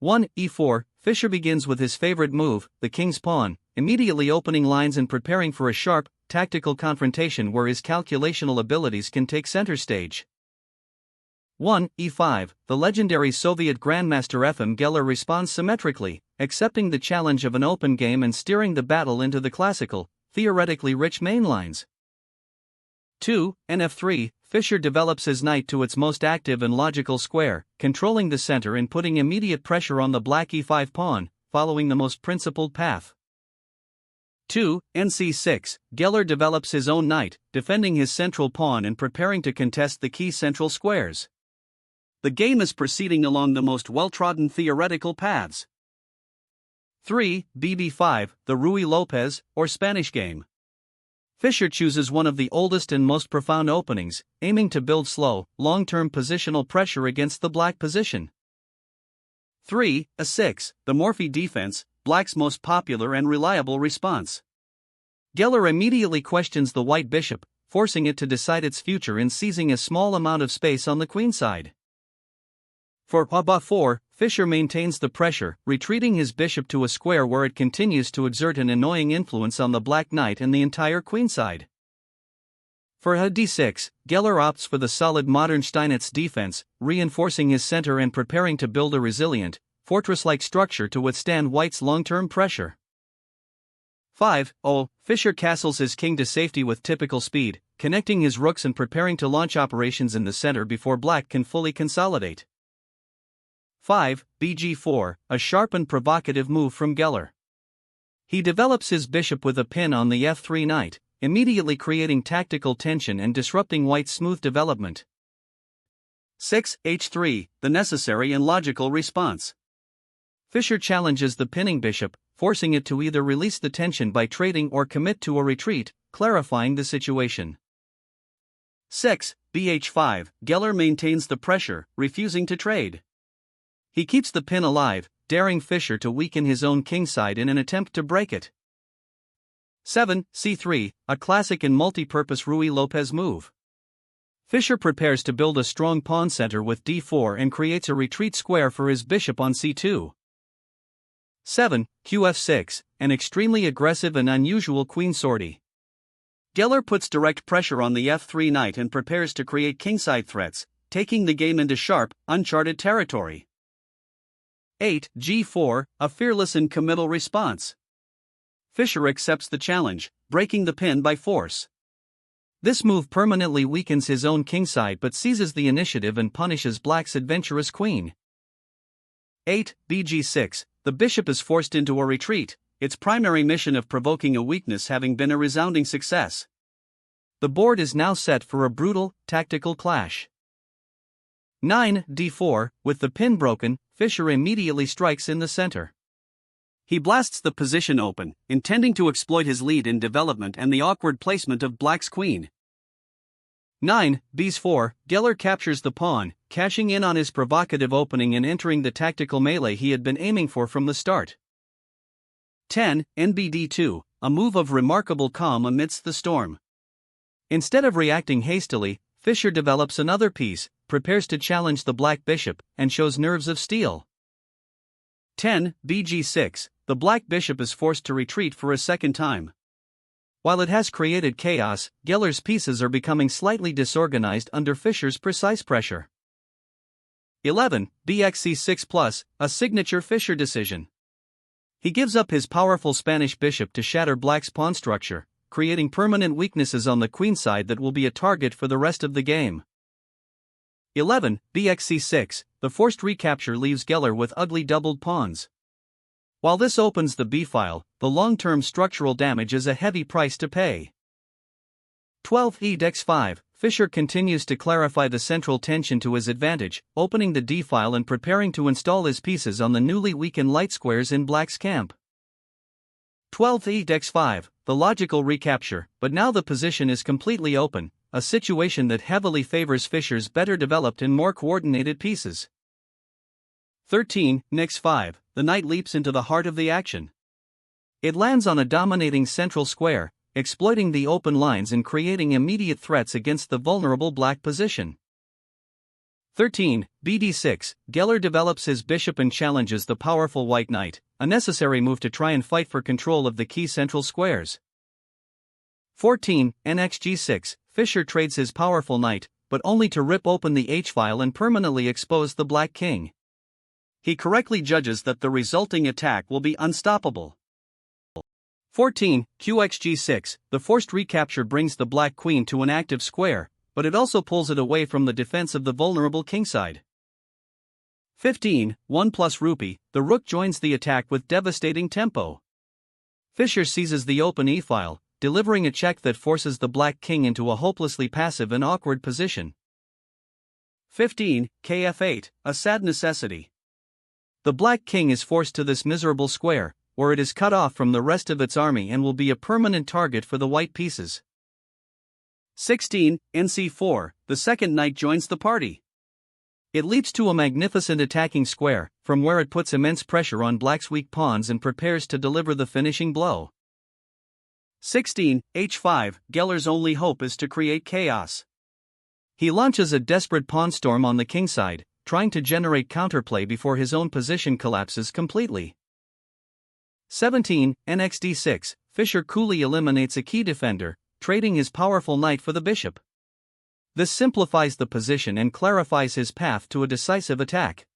1. e4, Fischer begins with his favorite move, the king's pawn, immediately opening lines and preparing for a sharp, tactical confrontation where his calculational abilities can take center stage. 1. e5, the legendary Soviet Grandmaster Efim Geller responds symmetrically, accepting the challenge of an open game and steering the battle into the classical, theoretically rich main lines. 2. nf3, Fischer develops his knight to its most active and logical square, controlling the center and putting immediate pressure on the black e5 pawn, following the most principled path. 2. nc6, Geller develops his own knight, defending his central pawn and preparing to contest the key central squares. The game is proceeding along the most well-trodden theoretical paths. 3. bb5, the Ruy Lopez, or Spanish game. Fischer chooses one of the oldest and most profound openings, aiming to build slow, long-term positional pressure against the black position. 3. a6, the Morphy defense, black's most popular and reliable response. Geller immediately questions the white bishop, forcing it to decide its future in seizing a small amount of space on the queen side. For a4, Fischer maintains the pressure, retreating his bishop to a square where it continues to exert an annoying influence on the black knight and the entire queenside. For d6, Geller opts for the solid modern Steinitz defense, reinforcing his center and preparing to build a resilient, fortress-like structure to withstand white's long-term pressure. 5. Fischer castles his king to safety with typical speed, connecting his rooks and preparing to launch operations in the center before black can fully consolidate. 5. bg4, a sharp and provocative move from Geller. He develops his bishop with a pin on the f3 knight, immediately creating tactical tension and disrupting white's smooth development. 6. h3, the necessary and logical response. Fischer challenges the pinning bishop, forcing it to either release the tension by trading or commit to a retreat, clarifying the situation. 6. bh5, Geller maintains the pressure, refusing to trade. He keeps the pin alive, daring Fischer to weaken his own kingside in an attempt to break it. 7. c3, a classic and multi-purpose Ruy Lopez move. Fischer prepares to build a strong pawn center with d4 and creates a retreat square for his bishop on c2. 7. qf6, an extremely aggressive and unusual queen sortie. Geller puts direct pressure on the f3 knight and prepares to create kingside threats, taking the game into sharp, uncharted territory. 8. g4, a fearless and committal response. Fischer accepts the challenge, breaking the pin by force. This move permanently weakens his own kingside but seizes the initiative and punishes black's adventurous queen. 8. bg6, the bishop is forced into a retreat, its primary mission of provoking a weakness having been a resounding success. The board is now set for a brutal, tactical clash. 9. d4, with the pin broken, Fischer immediately strikes in the center. He blasts the position open, intending to exploit his lead in development and the awkward placement of black's queen. 9. b4, Geller captures the pawn, cashing in on his provocative opening and entering the tactical melee he had been aiming for from the start. 10. nbd2, a move of remarkable calm amidst the storm. Instead of reacting hastily, Fischer develops another piece, prepares to challenge the black bishop, and shows nerves of steel. 10. bg6, the black bishop is forced to retreat for a second time. While it has created chaos, Geller's pieces are becoming slightly disorganized under Fischer's precise pressure. 11. bxc6+, a signature Fischer decision. He gives up his powerful Spanish bishop to shatter black's pawn structure, creating permanent weaknesses on the queenside that will be a target for the rest of the game. 11. bxc6, the forced recapture leaves Geller with ugly doubled pawns. While this opens the b-file, the long-term structural damage is a heavy price to pay. 12. e-dex5, Fischer continues to clarify the central tension to his advantage, opening the d-file and preparing to install his pieces on the newly weakened light squares in black's camp. 12. e-dex5, the logical recapture, but now the position is completely open, a situation that heavily favors Fischer's better developed and more coordinated pieces. 13. nix5, the knight leaps into the heart of the action. It lands on a dominating central square, exploiting the open lines and creating immediate threats against the vulnerable black position. 13. BD6, Geller develops his bishop and challenges the powerful white knight, a necessary move to try and fight for control of the key central squares. 14. NXG6, Fischer trades his powerful knight, but only to rip open the h-file and permanently expose the black king. He correctly judges that the resulting attack will be unstoppable. 14. QXG6, the forced recapture brings the black queen to an active square, but it also pulls it away from the defense of the vulnerable kingside. 15. 1 plus rupee, the rook joins the attack with devastating tempo. Fischer seizes the open e-file, delivering a check that forces the black king into a hopelessly passive and awkward position. 15. KF8, a sad necessity. The black king is forced to this miserable square, where it is cut off from the rest of its army and will be a permanent target for the white pieces. 16. NC4, the second knight joins the party. It leaps to a magnificent attacking square, from where it puts immense pressure on black's weak pawns and prepares to deliver the finishing blow. 16. H5, Geller's only hope is to create chaos. He launches a desperate pawn storm on the kingside, trying to generate counterplay before his own position collapses completely. 17. NXD6, Fischer coolly eliminates a key defender, trading his powerful knight for the bishop. This simplifies the position and clarifies his path to a decisive attack.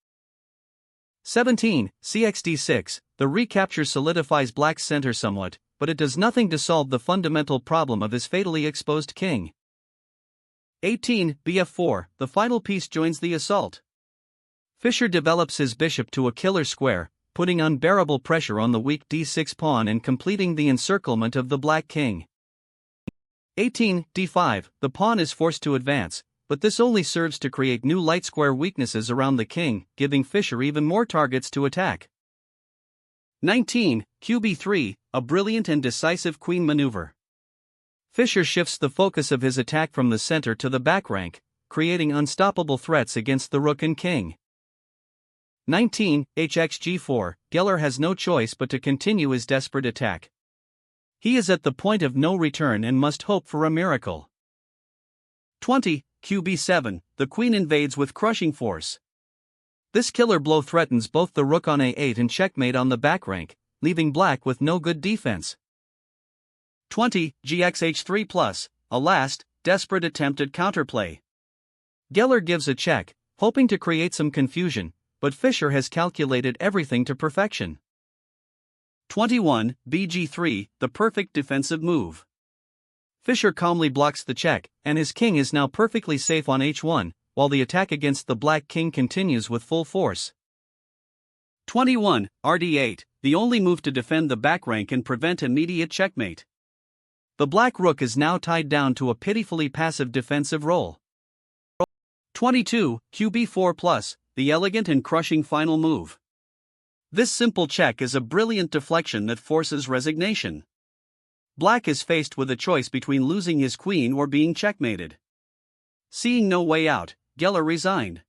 17. CXD6, the recapture solidifies black's center somewhat, but it does nothing to solve the fundamental problem of his fatally exposed king. 18. BF4, the final piece joins the assault. Fischer develops his bishop to a killer square, putting unbearable pressure on the weak d6 pawn and completing the encirclement of the black king. 18. D5, the pawn is forced to advance, but this only serves to create new light square weaknesses around the king, giving Fischer even more targets to attack. 19. QB3, a brilliant and decisive queen maneuver. Fischer shifts the focus of his attack from the center to the back rank, creating unstoppable threats against the rook and king. 19. HXG4, Geller has no choice but to continue his desperate attack. He is at the point of no return and must hope for a miracle. 20. QB7, the queen invades with crushing force. This killer blow threatens both the rook on a8 and checkmate on the back rank, leaving black with no good defense. 20. GXH3+, a last, desperate attempt at counterplay. Geller gives a check, hoping to create some confusion, but Fischer has calculated everything to perfection. 21. BG3, the perfect defensive move. Fischer calmly blocks the check, and his king is now perfectly safe on h1, while the attack against the black king continues with full force. 21. RD8, the only move to defend the back rank and prevent immediate checkmate. The black rook is now tied down to a pitifully passive defensive role. 22. QB4+, the elegant and crushing final move. This simple check is a brilliant deflection that forces resignation. Black is faced with a choice between losing his queen or being checkmated. Seeing no way out, Geller resigned.